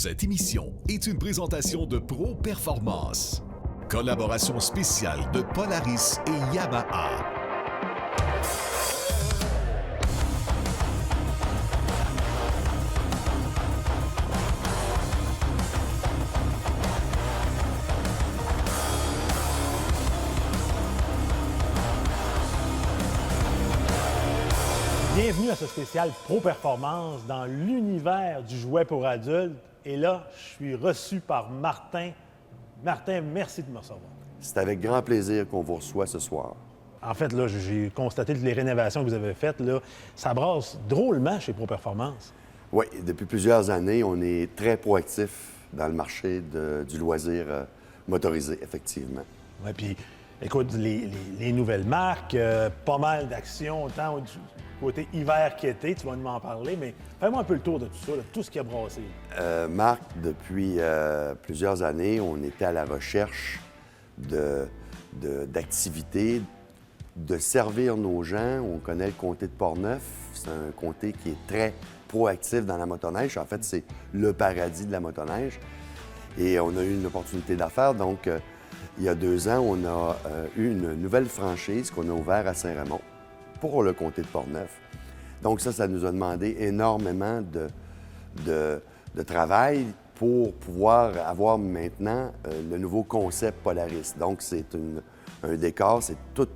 Cette émission est une présentation de Pro Performance. Collaboration spéciale de Polaris et Yamaha. Bienvenue à ce spécial Pro Performance dans l'univers du jouet pour adultes. Et là, je suis reçu par Martin. Martin, merci de me recevoir. C'est avec grand plaisir qu'on vous reçoit ce soir. En fait, là, j'ai constaté que les rénovations que vous avez faites, là, ça brasse drôlement chez Pro Performance. Oui, depuis plusieurs années, on est très proactif dans le marché du loisir motorisé, effectivement. Oui, puis écoute, les nouvelles marques, pas mal d'actions, autant du côté hiver qu'été, tu vas nous en parler, mais fais-moi un peu le tour de tout ça, de tout ce qui a brassé. Marc, depuis plusieurs années, on était à la recherche d'activités, de servir nos gens. On connaît le comté de Portneuf. C'est un comté qui est très proactif dans la motoneige. En fait, c'est le paradis de la motoneige. Et on a eu une opportunité d'affaires. Donc, il y a 2 ans, on a eu une nouvelle franchise qu'on a ouverte à Saint-Raymond pour le comté de Portneuf. Donc ça nous a demandé énormément de travail pour pouvoir avoir maintenant le nouveau concept Polaris. Donc c'est un décor, c'est toute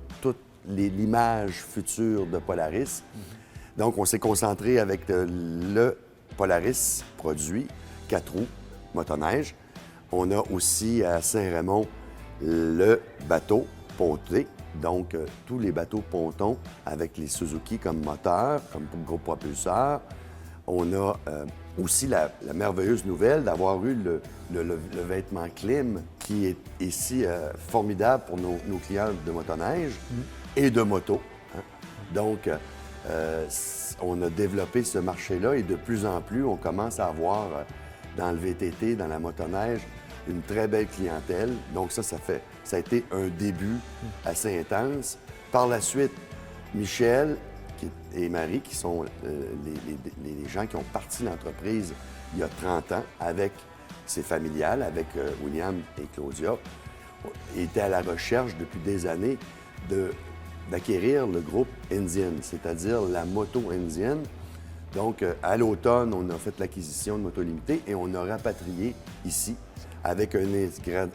l'image future de Polaris. Donc on s'est concentré avec le Polaris produit, 4 roues, motoneige. On a aussi à Saint-Raymond le bateau ponté. Donc, tous les bateaux pontons avec les Suzuki comme moteur, comme gros propulseur. On a aussi la merveilleuse nouvelle d'avoir eu le vêtement Klim, qui est ici formidable pour nos clients de motoneige et de moto. Hein. Donc, on a développé ce marché-là et de plus en plus, on commence à avoir dans le VTT, dans la motoneige, une très belle clientèle. Donc ça a été un début assez intense. Par la suite, Michel et Marie, qui sont les gens qui ont parti l'entreprise il y a 30 ans, avec ses familiales, avec William et Claudia, étaient à la recherche depuis des années d'acquérir le groupe Indian, c'est-à-dire la moto indienne. Donc, à l'automne, on a fait l'acquisition de Moto Limitée et on a rapatrié ici, avec un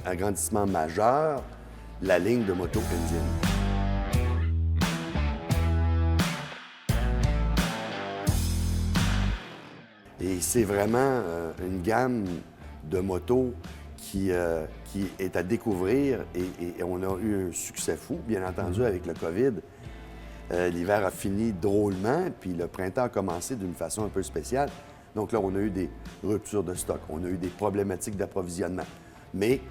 agrandissement majeur, la ligne de moto indienne. Et c'est vraiment une gamme de motos qui est à découvrir et on a eu un succès fou, bien entendu, avec le COVID. L'hiver a fini drôlement, puis le printemps a commencé d'une façon un peu spéciale. Donc là, on a eu des ruptures de stock, on a eu des problématiques d'approvisionnement. Mais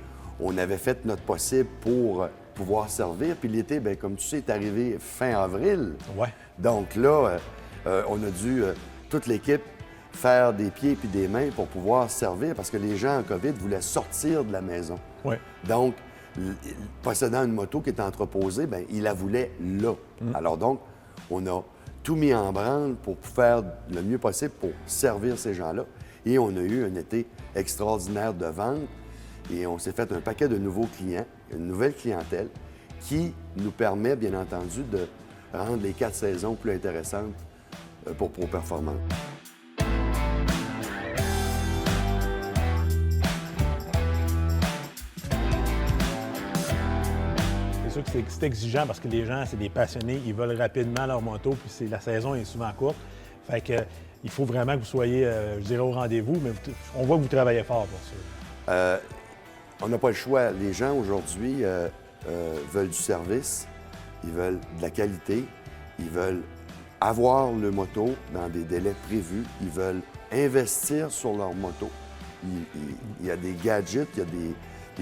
on avait fait notre possible pour pouvoir servir. Puis l'été, bien, comme tu sais, est arrivé fin avril. Ouais. Donc là, on a dû, toute l'équipe, faire des pieds et des mains pour pouvoir servir parce que les gens en COVID voulaient sortir de la maison. Ouais. Donc, possédant une moto qui était entreposée, bien, il la voulait là. Alors donc, on a tout mis en branle pour faire le mieux possible pour servir ces gens-là. Et on a eu un été extraordinaire de vente et on s'est fait un paquet de nouveaux clients, une nouvelle clientèle qui nous permet, bien entendu, de rendre les 4 saisons plus intéressantes pour Pro Performance. C'est sûr que c'est exigeant parce que les gens, c'est des passionnés, ils veulent rapidement leur moto, puis la saison est souvent courte. Fait que il faut vraiment que vous soyez, je dirais, au rendez-vous, mais on voit que vous travaillez fort pour ça. On n'a pas le choix. Les gens, aujourd'hui, veulent du service, ils veulent de la qualité, ils veulent avoir le moto dans des délais prévus, ils veulent investir sur leur moto. Il y a des gadgets, il y a des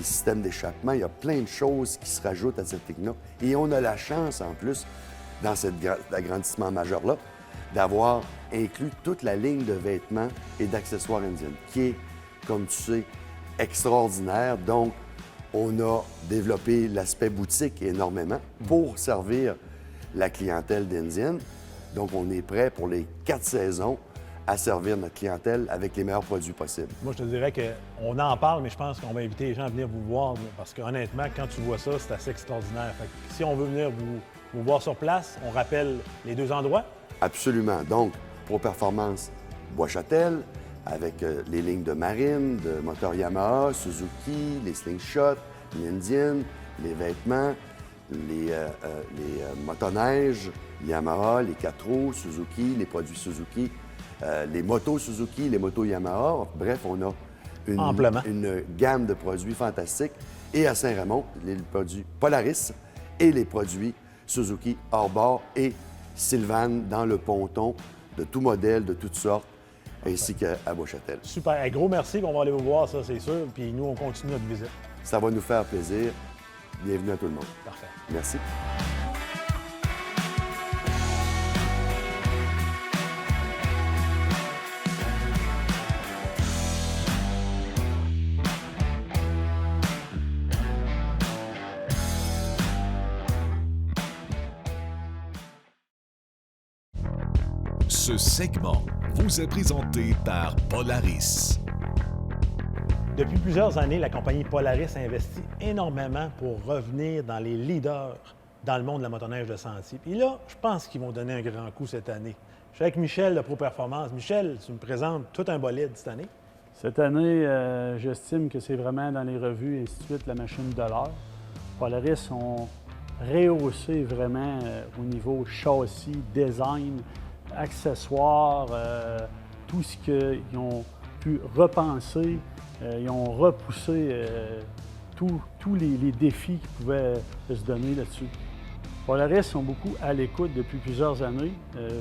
systèmes d'échappement, il y a plein de choses qui se rajoutent à cette techno. Et on a la chance, en plus, dans cet agrandissement majeur-là, d'avoir inclus toute la ligne de vêtements et d'accessoires Indian, qui est, comme tu sais, extraordinaire. Donc, on a développé l'aspect boutique énormément pour servir la clientèle d'Indian. Donc, on est prêt pour les 4 saisons à servir notre clientèle avec les meilleurs produits possibles. Moi, je te dirais qu'on en parle, mais je pense qu'on va inviter les gens à venir vous voir parce qu'honnêtement, quand tu vois ça, c'est assez extraordinaire. Fait que si on veut venir vous voir sur place, on rappelle les 2 endroits. Absolument. Donc, Pro Performance Bois-Châtel, avec les lignes de Marine, de moteurs Yamaha, Suzuki, les Slingshot, l'Indian, les vêtements, les motoneiges, Yamaha, les 4 roues, Suzuki, les produits Suzuki, les motos Suzuki, les motos Yamaha. Bref, on a une gamme de produits fantastiques. Et à Saint-Raymond, les produits Polaris et les produits Suzuki hors bord et Sylvan dans le ponton de tout modèle, de toutes sortes, ainsi qu'à Bois-Châtel. Super. Un gros merci. On va aller vous voir, ça, c'est sûr. Puis nous, on continue notre visite. Ça va nous faire plaisir. Bienvenue à tout le monde. Parfait. Merci. Ce segment vous est présenté par Polaris. Depuis plusieurs années, la compagnie Polaris investit énormément pour revenir dans les leaders dans le monde de la motoneige de sentier. Puis là, je pense qu'ils vont donner un grand coup cette année. Je suis avec Michel de Pro Performance. Michel, tu me présentes tout un bolide cette année. Cette année, j'estime que c'est vraiment dans les revues et ainsi de suite la machine de l'heure. Polaris ont rehaussé vraiment au niveau châssis, design, accessoires, tout ce qu'ils ont pu repenser. Ils ont repoussé tous les défis qu'ils pouvaient se donner là-dessus. Polaris sont beaucoup à l'écoute depuis plusieurs années,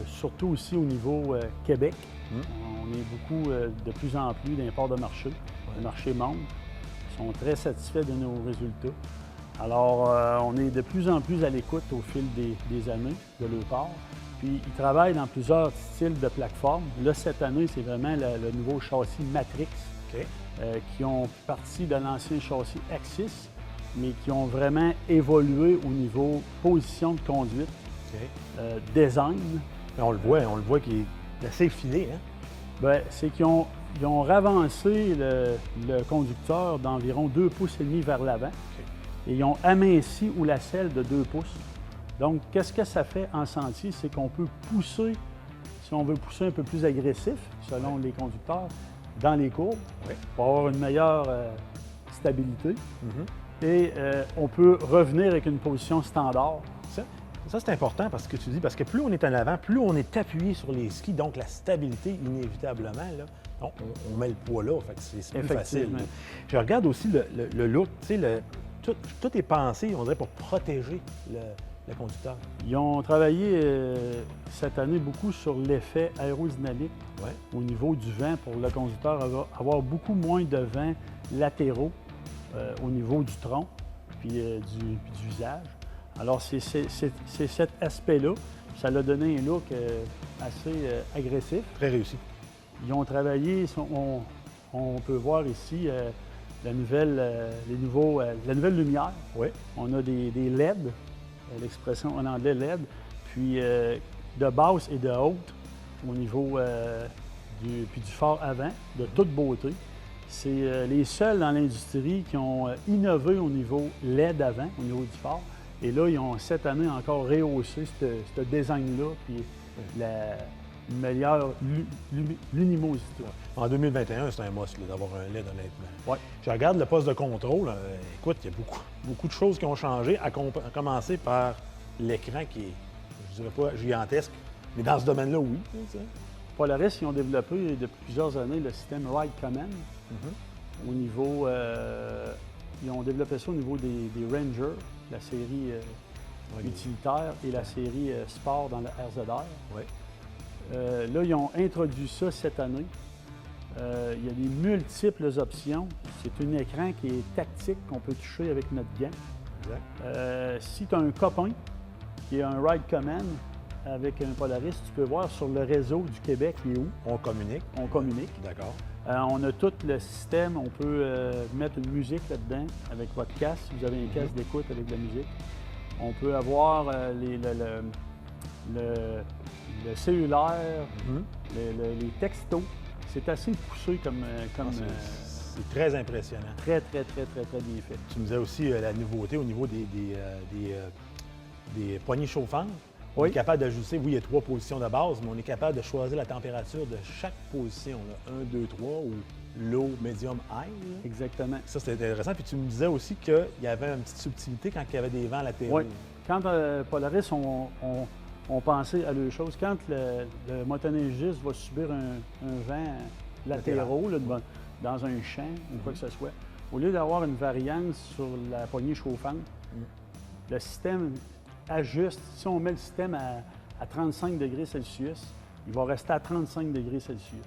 surtout aussi au niveau Québec. On est beaucoup de plus en plus d'import de marché. Le marché monte. Ils sont très satisfaits de nos résultats. Alors, on est de plus en plus à l'écoute au fil des années de leur part. Puis, ils travaillent dans plusieurs styles de plateformes. Là, cette année, c'est vraiment le nouveau châssis Matrix, qui ont parti de l'ancien châssis Axis, mais qui ont vraiment évolué au niveau position de conduite, design. Mais on le voit qu'il est assez filé, hein? Bien, c'est qu'ils ont ravancé le conducteur d'environ 2,5 pouces vers l'avant. Et ils ont aminci ou la selle de 2 pouces. Donc, qu'est-ce que ça fait en sentier? C'est qu'on peut pousser, si on veut pousser un peu plus agressif, selon les conducteurs, dans les courbes, pour avoir une meilleure stabilité. Et on peut revenir avec une position standard. Ça, c'est important parce que tu dis, parce que plus on est en avant, plus on est appuyé sur les skis, donc la stabilité, inévitablement, là, on met le poids là, fait que c'est plus facile. Je regarde aussi le look, tu sais, tout est pensé, on dirait, pour protéger le conducteur. Ils ont travaillé cette année beaucoup sur l'effet aérodynamique au niveau du vent pour le conducteur, avoir beaucoup moins de vents latéraux au niveau du tronc puis du visage. Alors, c'est cet aspect-là. Ça l'a donné un look assez agressif. Très réussi. Ils ont travaillé, on peut voir ici la nouvelle lumière. Oui. On a des LED, l'expression en anglais LED, puis de basse et de haute au niveau du phare avant, de toute beauté. C'est les seuls dans l'industrie qui ont innové au niveau LED avant, au niveau du phare. Et là, ils ont cette année encore rehaussé ce design-là, puis la meilleure luminosité. En 2021, c'est un must d'avoir un LED, honnêtement. Oui. Je regarde le poste de contrôle. Écoute, il y a beaucoup de choses qui ont changé, à commencer par l'écran qui est, je dirais pas gigantesque, mais dans ce domaine-là, oui. Polaris, ils ont développé depuis plusieurs années le système Ride Command. Au niveau, ils ont développé ça au niveau des Rangers, la série utilitaire et la série Sport dans le RZR. Oui. Là, ils ont introduit ça cette année. Il y a des multiples options. C'est un écran qui est tactique qu'on peut toucher avec notre gant. Si tu as un copain qui a un Ride Command avec un Polaris, tu peux voir sur le réseau du Québec, il est où? On communique. On communique. D'accord. On a tout le système. On peut mettre une musique là-dedans avec votre casque. Si vous avez un casque d'écoute avec de la musique. On peut avoir le cellulaire, les textos. C'est assez poussé comme c'est très impressionnant. très, très, très, très, très bien fait. Tu me disais aussi la nouveauté au niveau des poignées chauffantes. On Oui. est capable d'ajuster, oui, il y a 3 positions de base, mais on est capable de choisir la température de chaque position. Là. 1, 2, 3 ou low, medium, high. Là. Exactement. Ça, c'était intéressant. Puis tu me disais aussi qu'il y avait une petite subtilité quand il y avait des vents latéraux. Oui. Quand Polaris ont pensé à deux choses, quand le motoneigiste va subir un vent latéraux là, dans un champ ou quoi que ce soit, au lieu d'avoir une variance sur la poignée chauffante, le système ajuste. Si on met le système à 35 degrés Celsius, il va rester à 35 degrés Celsius.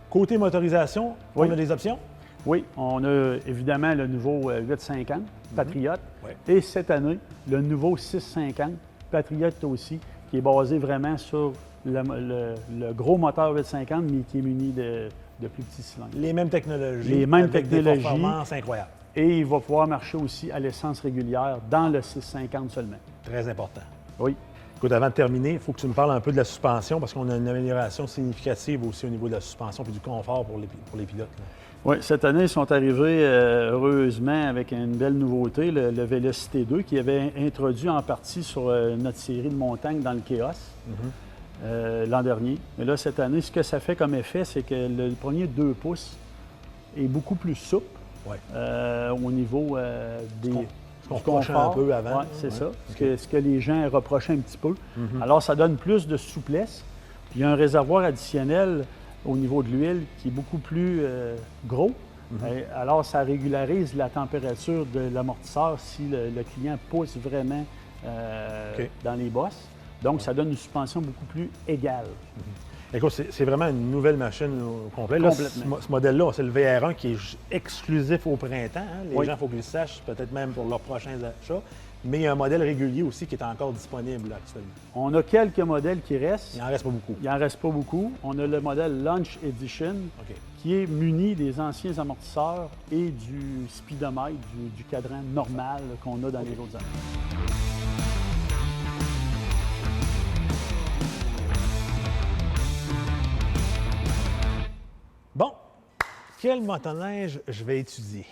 Côté motorisation, Oui. on a des options? Oui, on a évidemment le nouveau 850 Patriot Ouais. et cette année, le nouveau 650 Patriot aussi, qui est basé vraiment sur le gros moteur 850, mais qui est muni de plus petits cylindres. Les mêmes technologies. Les mêmes avec technologies. Des performances incroyables. Et il va pouvoir marcher aussi à l'essence régulière dans le 650 seulement. Très important. Oui. Écoute, avant de terminer, il faut que tu me parles un peu de la suspension parce qu'on a une amélioration significative aussi au niveau de la suspension et du confort pour les pilotes. Là. Oui, cette année, ils sont arrivés heureusement avec une belle nouveauté, le Velocity 2, qui avait introduit en partie sur notre série de montagnes dans le Chaos l'an dernier. Mais là, cette année, ce que ça fait comme effet, c'est que le premier 2 pouces est beaucoup plus souple Ouais. au niveau du qu'on reprochait un peu avant. Oui, c'est Ouais. ça. OK. Ce que les gens reprochaient un petit peu. Alors, ça donne plus de souplesse. Puis, il y a un réservoir additionnel au niveau de l'huile qui est beaucoup plus gros. Alors, ça régularise la température de l'amortisseur si le client pousse vraiment OK. dans les bosses. Donc, ça donne une suspension beaucoup plus égale. Écoute, c'est vraiment une nouvelle machine au complet. Là, Complètement. ce modèle-là, c'est le VR1 qui est exclusif au printemps. Hein. Les Oui. gens, il faut qu'ils le sachent, peut-être même pour leurs prochains achats. Mais il y a un modèle régulier aussi qui est encore disponible là, actuellement. On a quelques modèles qui restent. Il n'en reste pas beaucoup. Il n'en reste pas beaucoup. On a le modèle Launch Edition OK. qui est muni des anciens amortisseurs et du speedomètre, du cadran normal qu'on a dans les autres années. Bon, quel motoneige je vais étudier?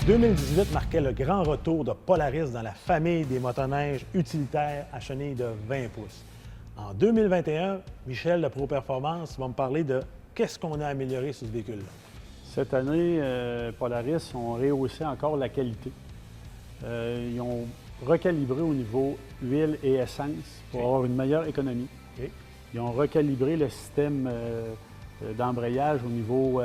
« 2018 marquait le grand retour de Polaris dans la famille des motoneiges utilitaires à chenilles de 20 pouces. En 2021, Michel de Pro Performance va me parler de qu'est-ce qu'on a amélioré sur ce véhicule-là. Cette année, Polaris ont rehaussé encore la qualité. Ils ont recalibré au niveau huile et essence pour OK. avoir une meilleure économie. OK. Ils ont recalibré le système d'embrayage au niveau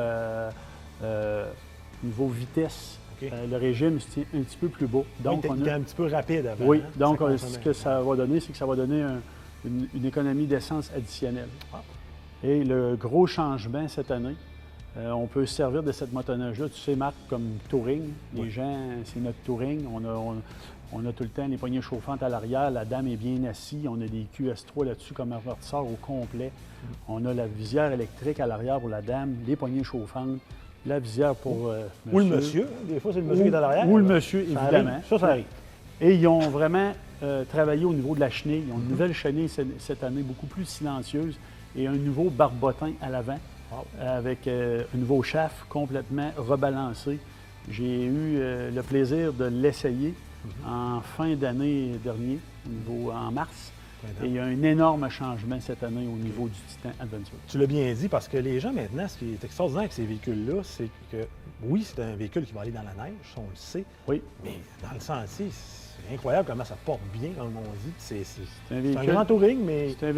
vitesse. OK. Le régime, c'est un petit peu plus bas. Donc, Donc, il était un petit peu rapide avant. oui, hein? donc Ça ce consommait. que ça va donner, c'est que ça va donner une économie d'essence additionnelle. Ah. Et le gros changement cette année, on peut se servir de cette motoneige-là, tu sais, Marc, comme touring. Les Oui. gens, c'est notre touring. On a tout le temps les poignées chauffantes à l'arrière. La dame est bien assise. On a des QS3 là-dessus comme amortisseur au complet. On a la visière électrique à l'arrière pour la dame, les poignées chauffantes, la visière pour Ou le monsieur. hein. Des fois, c'est le monsieur qui est à l'arrière. Ou le là. monsieur, Ça évidemment. arrive. Ça arrive. Et ils ont vraiment travaillé au niveau de la chenille. Ils ont une nouvelle chenille cette année, beaucoup plus silencieuse, et un nouveau barbotin à l'avant, avec un nouveau shaft complètement rebalancé. J'ai eu le plaisir de l'essayer en fin d'année dernier, en mars. Et il y a un énorme changement cette année au niveau du Titan Adventure. Tu l'as bien dit, parce que les gens, maintenant, ce qui est extraordinaire avec ces véhicules-là, c'est que, oui, c'est un véhicule qui va aller dans la neige, ça, on le sait, Oui, mais dans le sentier, c'est incroyable comment ça porte bien, comme on dit. C'est un un véhicule. grand touring, mais C'est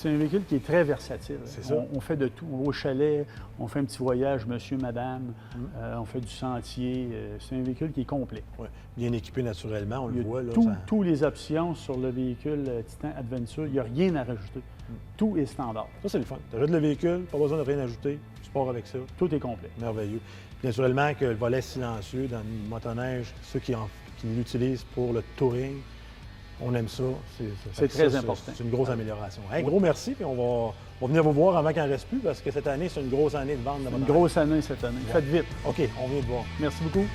un véhicule qui est très versatile. C'est ça. On fait de tout. Au chalet, on fait un petit voyage, monsieur, madame, on fait du sentier. C'est un véhicule qui est complet. ouais, bien équipé naturellement, on Il le y a voit. Là, toutes les options sur le véhicule Titan Adventure. Il n'y a rien à rajouter. Tout est standard. Ça, c'est le fun. Tu ajoutes le véhicule, pas besoin de rien ajouter, tu pars avec ça. Tout est complet. Merveilleux. Puis naturellement que le volet silencieux dans une motoneige, ceux qui l'utilisent pour le touring, On aime ça. C'est très important. C'est une grosse amélioration. Hey, gros merci, puis on va venir vous voir avant qu'il n'en reste plus, parce que cette année, c'est une grosse année de vente de motoneige. Une grosse année cette année. Ouais. Faites vite. OK, on vient de voir. Merci beaucoup.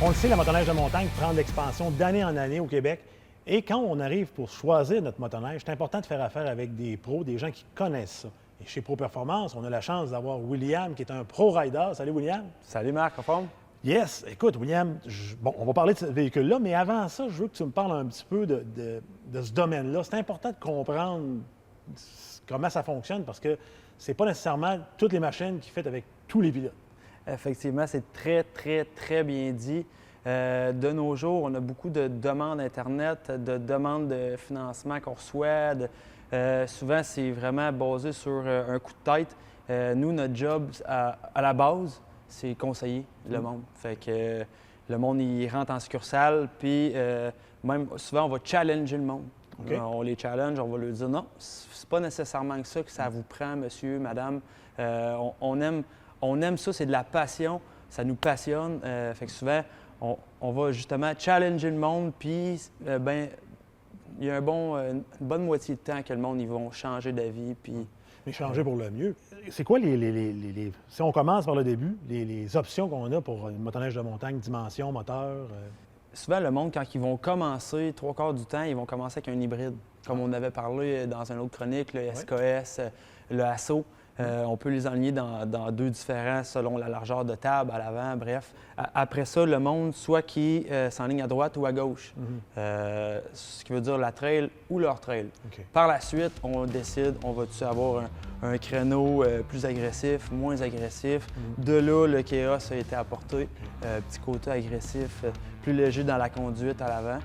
On le sait, la motoneige de montagne prend de l'expansion d'année en année au Québec. Et quand on arrive pour choisir notre motoneige, c'est important de faire affaire avec des pros, des gens qui connaissent ça. Et chez Pro Performance, on a la chance d'avoir William, qui est un pro rider. Salut, William. Salut Marc, en forme? Yes. Écoute, William, bon, on va parler de ce véhicule-là, mais avant ça, je veux que tu me parles un petit peu de ce domaine-là. C'est important de comprendre comment ça fonctionne parce que c'est pas nécessairement toutes les machines qui font avec tous les pilotes. Effectivement, c'est très, très, très bien dit. De nos jours, on a beaucoup de demandes Internet, de demandes de financement qu'on reçoit. Souvent, c'est vraiment basé sur un coup de tête. Nous, notre job, à la base, c'est conseiller le monde. Fait que le monde, il rentre en succursale, puis même souvent, on va challenger le monde. Okay. On les challenge, on va leur dire non, c'est pas nécessairement que ça que ça vous prend, monsieur, madame. On aime ça, c'est de la passion, ça nous passionne. Fait que souvent, on va justement challenger le monde, puis il y a une bonne moitié de temps que le monde, ils vont changer d'avis. Puis Mais changer pour le mieux. C'est quoi si on commence par le début, les options qu'on a pour une motoneige de montagne, dimension, moteur? Souvent, le monde, quand ils vont commencer, 3/4 du temps, ils vont commencer avec un hybride. Comme on avait parlé dans une autre chronique, le SKS, le Asso. On peut les enligner dans deux différents selon la largeur de table, à l'avant, bref. Après ça, le monde, soit qui s'enligne à droite ou à gauche. Ce qui veut dire la trail ou leur trail. Okay. Par la suite, on décide, on va-tu avoir un créneau plus agressif, moins agressif. De là, le chaos a été apporté. Petit côté agressif, plus léger dans la conduite à l'avant.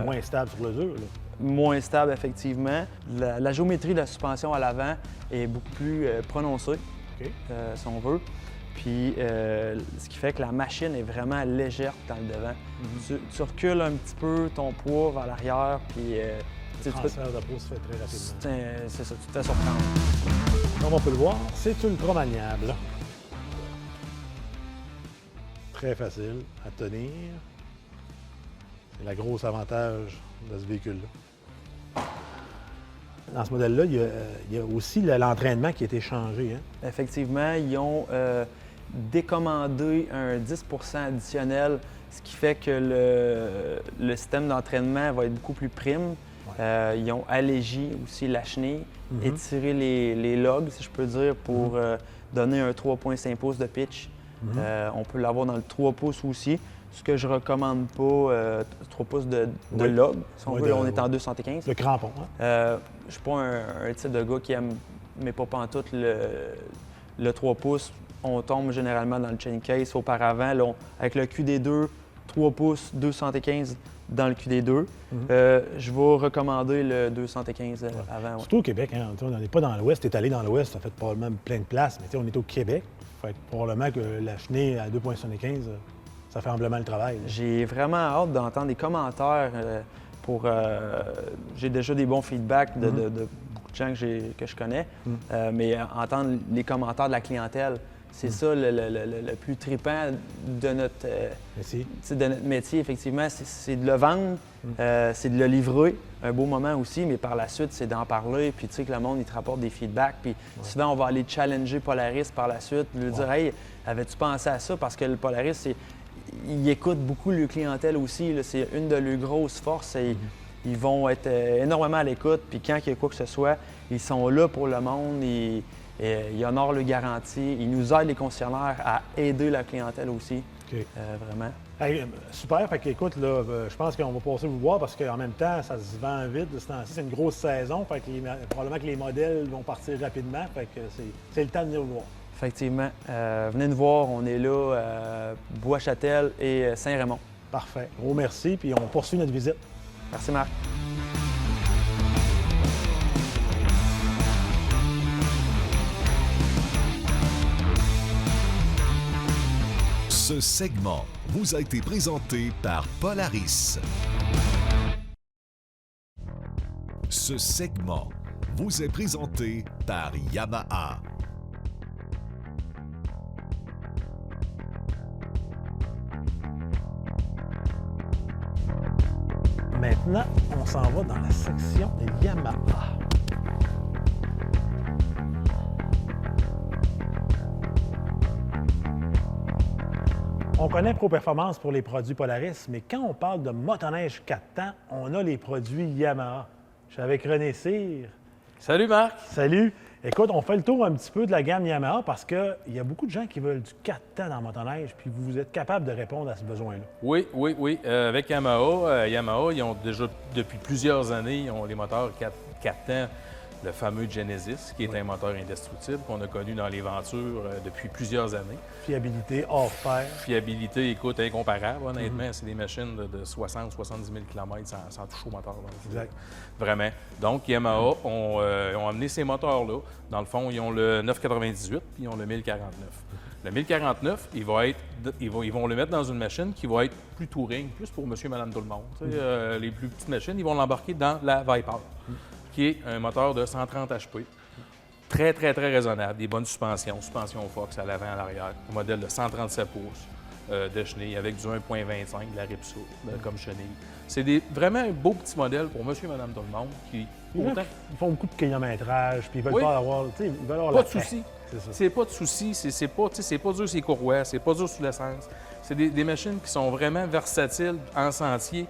Moins stable sur le dur, là. Moins stable, effectivement. La géométrie de la suspension à l'avant est beaucoup plus prononcée, si on veut. Puis, ce qui fait que la machine est vraiment légère dans le devant. Tu recules un petit peu ton poids vers l'arrière, puis... le transfert de peau se fait très rapidement. C'est ça, tu te fais surprendre. Comme on peut le voir, c'est ultra maniable. Très facile à tenir. C'est le gros avantage de ce véhicule-là. Dans ce modèle-là, il y a aussi l'entraînement qui a été changé. Hein? Effectivement, ils ont décommandé un 10 % additionnel, ce qui fait que le système d'entraînement va être beaucoup plus prime. Ouais. Ils ont allégé aussi la chenille, étiré les logs, si je peux dire, pour donner un 3,5 pouces de pitch. On peut l'avoir dans le 3 pouces aussi. Ce que je recommande pas, 3 pouces de log. Si on veut, on est en 2,75. Le crampon. Hein? Je suis pas un type de gars qui aime, mais pas pantoute, le 3 pouces. On tombe généralement dans le chain case. Auparavant, là, avec le QD2, 3 pouces, 2,75 dans le QD2. Je vais recommander le 2,75 avant. Surtout au Québec. Hein? On n'est pas dans l'Ouest. Tu es allé dans l'Ouest, ça fait probablement plein de places. Mais on est au Québec. Fait probablement que la chenille à 2,75, ça fait amplement le travail. J'ai vraiment hâte d'entendre des commentaires. J'ai déjà des bons feedbacks de beaucoup de gens que je connais. Mais entendre les commentaires de la clientèle, c'est ça le plus trippant de notre métier, effectivement. C'est de le vendre, c'est de le livrer, un beau moment aussi, mais par la suite, c'est d'en parler. Puis tu sais que le monde, il te rapporte des feedbacks. Puis souvent, on va aller challenger Polaris par la suite, lui dire « Hey, avais-tu pensé à ça? » Parce que le Polaris, il écoute beaucoup le clientèle aussi. C'est une de leurs grosses forces. Ils vont être énormément à l'écoute. Puis quand il y a quoi que ce soit, ils sont là pour le monde. Ils honorent le garantie. Ils nous aident, les concessionnaires, à aider la clientèle aussi. Okay. Vraiment. Hey, super. Fait qu'écoute, là, je pense qu'on va passer vous voir parce qu'en même temps, ça se vend vite de ce temps-ci. C'est une grosse saison. Fait que probablement que les modèles vont partir rapidement. Fait que c'est le temps de venir vous voir. Effectivement. Venez nous voir. On est là, Bois-Châtel et Saint-Raymond. Parfait. Gros merci. Puis on poursuit notre visite. Merci, Marc. Ce segment vous a été présenté par Polaris. Ce segment vous est présenté par Yamaha. Maintenant, on s'en va dans la section Yamaha. On connaît Pro Performance pour les produits Polaris, mais quand on parle de motoneige 4 temps, on a les produits Yamaha. Je suis avec René Cyr. Salut Marc! Salut! Écoute, on fait le tour un petit peu de la gamme Yamaha parce qu'il y a beaucoup de gens qui veulent du 4 temps dans la motoneige, puis vous êtes capable de répondre à ce besoin-là. Oui. Avec Yamaha, ils ont déjà, depuis plusieurs années, ils ont les moteurs 4 temps, le fameux Genesis, qui est un moteur indestructible qu'on a connu dans les ventures depuis plusieurs années. Fiabilité hors pair. Fiabilité, écoute, incomparable, honnêtement. C'est des machines de 60-70 000 km sans toucher au moteur. Là. Exact. Vraiment. Donc, Yamaha ont amené ces moteurs-là. Dans le fond, ils ont le 998 puis ils ont le 1049. Le 1049, ils vont le mettre dans une machine qui va être plus touring, plus pour monsieur, madame, tout le monde. Les plus petites machines, ils vont l'embarquer dans la Viper, qui est un moteur de 130 HP. Très raisonnable. Des bonnes suspension Fox à l'avant, à l'arrière. Un modèle de 137 pouces de chenille avec du 1.25, de la Ripso comme chenille. C'est vraiment un beau petit modèle pour monsieur, madame, tout le monde qui... Ils font beaucoup de kilométrage, puis ils veulent pas avoir... Ils veulent avoir pas de souci. C'est pas de souci. C'est pas dur sur les courroies, c'est pas dur sur l'essence. C'est des machines qui sont vraiment versatiles en sentier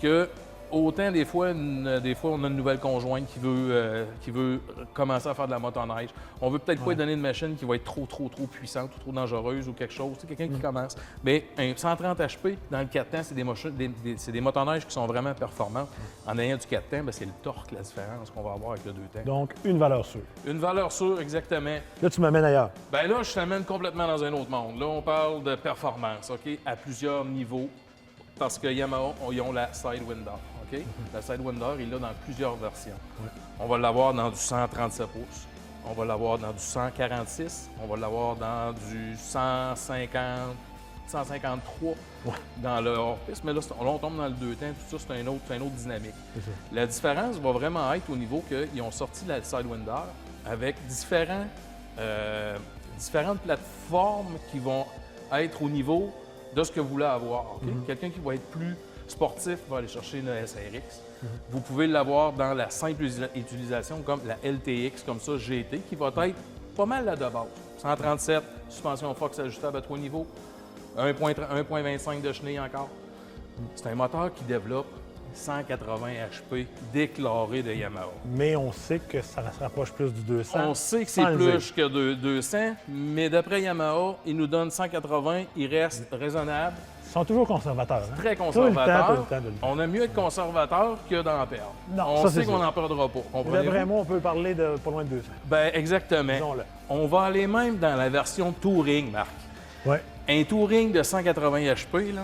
que... Autant des fois, on a une nouvelle conjointe qui veut commencer à faire de la motoneige. On veut peut-être pas lui donner une machine qui va être trop puissante ou trop dangereuse ou quelque chose. C'est quelqu'un qui commence. Mais un 130 HP dans le 4 temps, c'est des motoneiges qui sont vraiment performantes. En ayant du 4 temps, c'est le torque, la différence qu'on va avoir avec le 2 temps. Donc, une valeur sûre. Une valeur sûre, exactement. Là, tu m'amènes ailleurs. Bien là, je t'amène complètement dans un autre monde. Là, on parle de performance, OK, à plusieurs niveaux. Parce que Yamaha, ils ont la Sidewinder. OK? La Sidewinder, il l'a dans plusieurs versions. Ouais. On va l'avoir dans du 137 pouces. On va l'avoir dans du 146. On va l'avoir dans du 150, 153 dans le hors-piste. Mais là, on tombe dans le 2 temps. Tout ça, c'est un autre dynamique. La différence va vraiment être au niveau qu'ils ont sorti la Sidewinder avec différentes plateformes qui vont être au niveau de ce que vous voulez avoir. Okay? Quelqu'un qui va être plus sportif va aller chercher une SRX. Vous pouvez l'avoir dans la simple utilisation comme la LTX, comme ça, GT, qui va être pas mal la de base. 137, suspension Fox ajustable à 3 niveaux, 1.25 de chenille encore. C'est un moteur qui développe 180 HP déclaré de Yamaha. Mais on sait que ça se rapproche plus du 200. On sait que c'est plus que 200, mais d'après Yamaha, ils nous donnent 180, il reste raisonnable. Ils sont toujours conservateurs. Hein? Très conservateurs. Tout le temps. On aime mieux être conservateur que d'en perdre. Non, on sait qu'on n'en perdra pas. D'après moi, on peut parler de pas loin de 200. Bien, exactement. Disons-le. On va aller même dans la version Touring, Marc. Oui. Un Touring de 180 HP, là,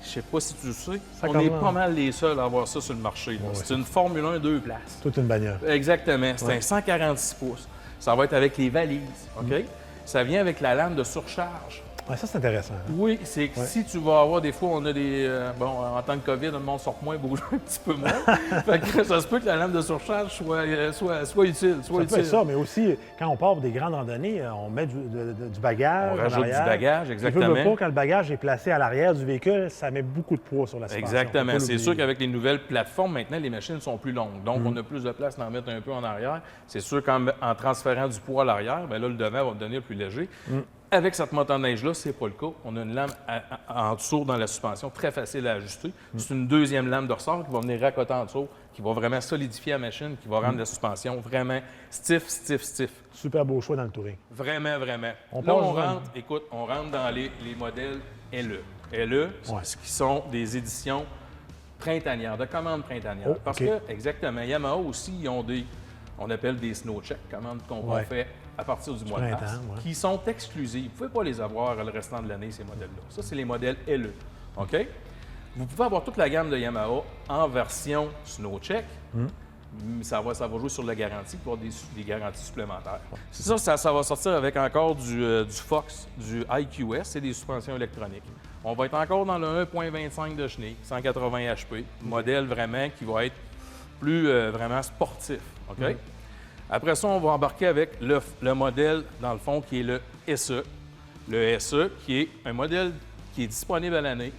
je sais pas si tu le sais, on est pas mal les seuls à avoir ça sur le marché. Ouais, c'est une Formule 1 2 places. Toute une bagnole. Exactement. C'est un 146 pouces. Ça va être avec les valises, OK? Ça vient avec la lame de surcharge. Ouais, ça, c'est intéressant. Hein? Oui, c'est que si tu vas avoir des fois, on a des... en tant que COVID, le monde sort moins, bouge un petit peu moins. Fait que ça se peut que la lame de surcharge soit utile. Ça peut être ça, mais aussi, quand on part pour des grandes randonnées, on met du bagage. On rajoute du bagage, exactement. Pas, quand le bagage est placé à l'arrière du véhicule, ça met beaucoup de poids sur la suspension. Exactement. C'est sûr qu'avec les nouvelles plateformes, maintenant, les machines sont plus longues. Donc, on a plus de place d'en mettre un peu en arrière. C'est sûr qu'en transférant du poids à l'arrière, bien là, le devant va devenir plus léger. Avec cette motoneige-là, c'est pas le cas. On a une lame en dessous dans la suspension, très facile à ajuster. C'est une deuxième lame de ressort qui va venir raccoter en dessous, qui va vraiment solidifier la machine, qui va rendre la suspension vraiment stiff. Super beau choix dans le Touring. Vraiment. On rentre dans les modèles LE. LE, ce qui sont des éditions printanières, de commandes printanières. Parce que, exactement, Yamaha aussi, ils ont on appelle des snow check, commandes qu'on va faire à partir du mois de mars, qui sont exclusives. Vous ne pouvez pas les avoir le restant de l'année, ces modèles-là. Ça, c'est les modèles LE. OK? Vous pouvez avoir toute la gamme de Yamaha en version snow check. Ça va jouer sur la garantie pour des garanties supplémentaires. C'est ça va sortir avec encore du Fox, du IQS, c'est des suspensions électroniques. On va être encore dans le 1.25 de chenille, 180 HP, modèle vraiment qui va être plus vraiment sportif. OK? Après ça, on va embarquer avec le modèle, dans le fond, qui est le SE. Le SE, qui est un modèle qui est disponible à l'année.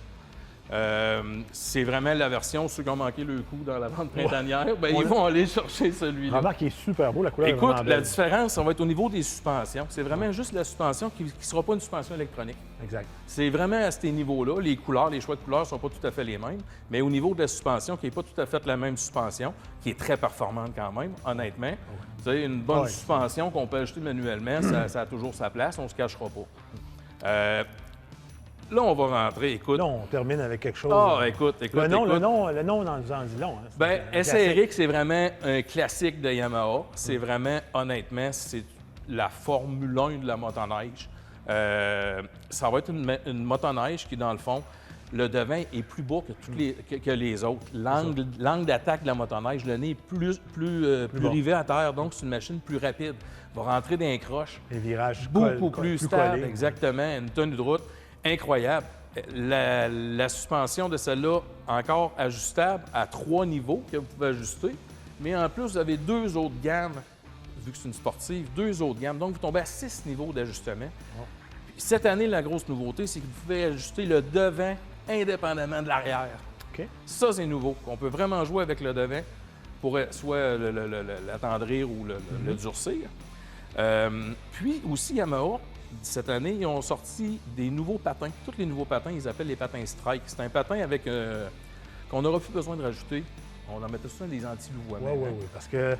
C'est vraiment la version, ceux qui ont manqué le coup dans la vente printanière, ils vont aller chercher celui-là. Remarque, il est super beau, la couleur est Écoute, vraiment belle. la différence, ça va être au niveau des suspensions. C'est vraiment juste la suspension qui ne sera pas une suspension électronique. Exact. C'est vraiment à ces niveaux-là. Les couleurs, les choix de couleurs ne sont pas tout à fait les mêmes, mais au niveau de la suspension, qui n'est pas tout à fait la même suspension, qui est très performante quand même, honnêtement. Tu sais, une bonne suspension qu'on peut ajouter manuellement, ça a toujours sa place, on ne se cachera pas. Là, on va rentrer, écoute. Là, on termine avec quelque chose. Écoute. Le nom dans nous en dit long. Hein. Bien, SRX, c'est vraiment un classique de Yamaha. C'est vraiment, honnêtement, c'est la Formule 1 de la motoneige. Ça va être une motoneige qui, dans le fond, le devant est plus bas que les autres. L'angle d'attaque de la motoneige, le nez est plus rivé à terre, donc c'est une machine plus rapide. Va rentrer dans les croches. Les virages beaucoup plus stable, collés. exactement. Une tenue de route incroyable. La suspension de celle-là, encore ajustable à 3 niveaux que vous pouvez ajuster. Mais en plus, vous avez 2 autres gammes, vu que c'est une sportive, 2 autres gammes. Donc, vous tombez à 6 niveaux d'ajustement. Cette année, la grosse nouveauté, c'est que vous pouvez ajuster le devant indépendamment de l'arrière. OK. Ça, c'est nouveau. On peut vraiment jouer avec le devant pour soit l'attendrir ou le durcir. Puis aussi, Yamaha, cette année, ils ont sorti des nouveaux patins. Tous les nouveaux patins, ils appellent les patins Strike. C'est un patin avec qu'on n'aura plus besoin de rajouter. On en mettait souvent des anti-louvoiements. Oui, parce que...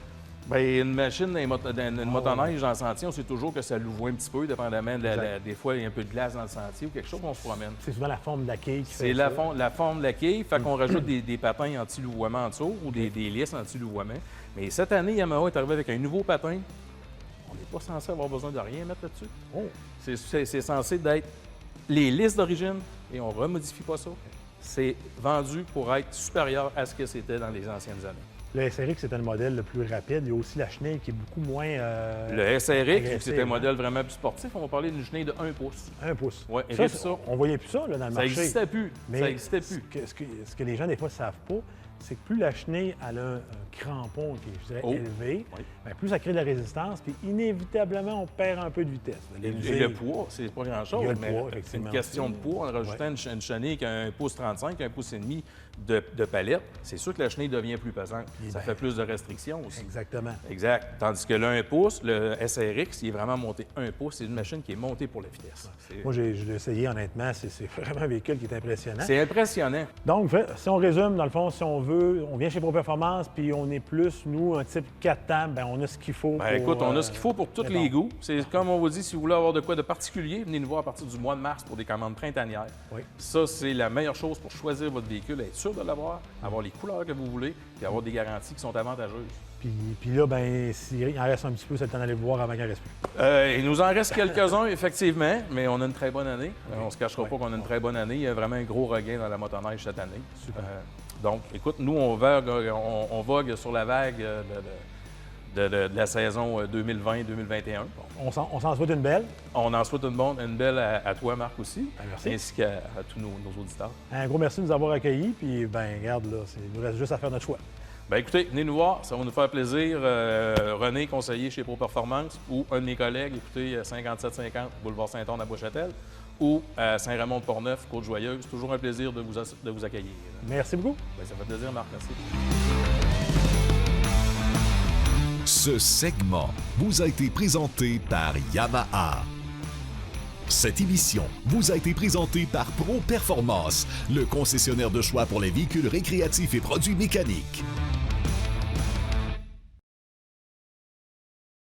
Bien, une machine, une motoneige dans le sentier, on sait toujours que ça louvoie un petit peu, dépendamment des fois, il y a un peu de glace dans le sentier ou quelque chose, on se promène. C'est souvent la forme de la quille qui fait C'est la forme de la quille, fait qu'on rajoute des patins anti-louvoiement en dessous ou des lisses anti-louvoiement. Mais cette année, Yamaha est arrivé avec un nouveau patin. On n'est pas censé avoir besoin de rien mettre là-dessus. C'est censé d'être les lisses d'origine et on ne remodifie pas ça. C'est vendu pour être supérieur à ce que c'était dans les anciennes années. Le SRX, c'est un modèle le plus rapide. Il y a aussi la chenille qui est beaucoup moins... le SRX, vu que c'était un modèle vraiment plus sportif, on va parler d'une chenille de 1 pouce. 1 pouce. Oui, ça. On voyait plus ça là, dans le marché. Ça n'existait plus. Mais ça n'existait plus. Ce que les gens, des fois, ne savent pas, c'est que plus la chenille elle a un crampon qui est, je dirais, élevé, bien, plus ça crée de la résistance, puis inévitablement, on perd un peu de vitesse. Et le poids, c'est pas grand-chose, mais c'est une question de poids. En rajoutant une chenille qui a 1 pouce 35, 1 pouce et demi de palette, c'est sûr que la chenille devient plus pesante. Ça fait plus de restrictions aussi. Exactement. Exact. Tandis que le 1 pouce, le SRX, il est vraiment monté 1 pouce. C'est une machine qui est montée pour la vitesse. Moi, je l'ai essayé, honnêtement. C'est vraiment un véhicule qui est impressionnant. C'est impressionnant. Donc, si on résume, dans le fond, si on veut, on vient chez Pro Performance, puis on est plus, nous, un type 4 temps, bien, on a ce qu'il faut. Écoute, on a ce qu'il faut pour tous les goûts. C'est comme on vous dit, si vous voulez avoir de quoi de particulier, venez nous voir à partir du mois de mars pour des commandes printanières. Oui. Ça, c'est la meilleure chose pour choisir votre véhicule, être sûr de l'avoir, avoir les couleurs que vous voulez, puis avoir des garanties qui sont avantageuses. Puis là, bien, s'il en reste un petit peu, c'est le temps d'aller voir avant qu'il en reste plus. Il nous en reste quelques-uns, effectivement, mais on a une très bonne année. On ne se cachera pas qu'on a une très bonne année. Il y a vraiment un gros regain dans la motoneige cette année. Super. Donc, écoute, nous, on vogue sur la vague de la saison 2020-2021. On s'en souhaite une belle. On en souhaite une belle à toi, Marc, aussi, merci. ainsi qu'à tous nos auditeurs. Un gros merci de nous avoir accueillis, puis, ben regarde, là, il nous reste juste à faire notre choix. Bien, écoutez, venez nous voir, ça va nous faire plaisir. René, conseiller chez Pro Performance, ou un de mes collègues, écoutez, 5750 Boulevard Saint-Anne à Beauchâtel, ou à Saint-Raymond-de-Portneuf, Côte-Joyeuse. Toujours un plaisir de vous accueillir. Merci beaucoup. Bien, ça fait plaisir, Marc. Merci. Ce segment vous a été présenté par Yamaha. Cette émission vous a été présentée par Pro Performance, le concessionnaire de choix pour les véhicules récréatifs et produits mécaniques.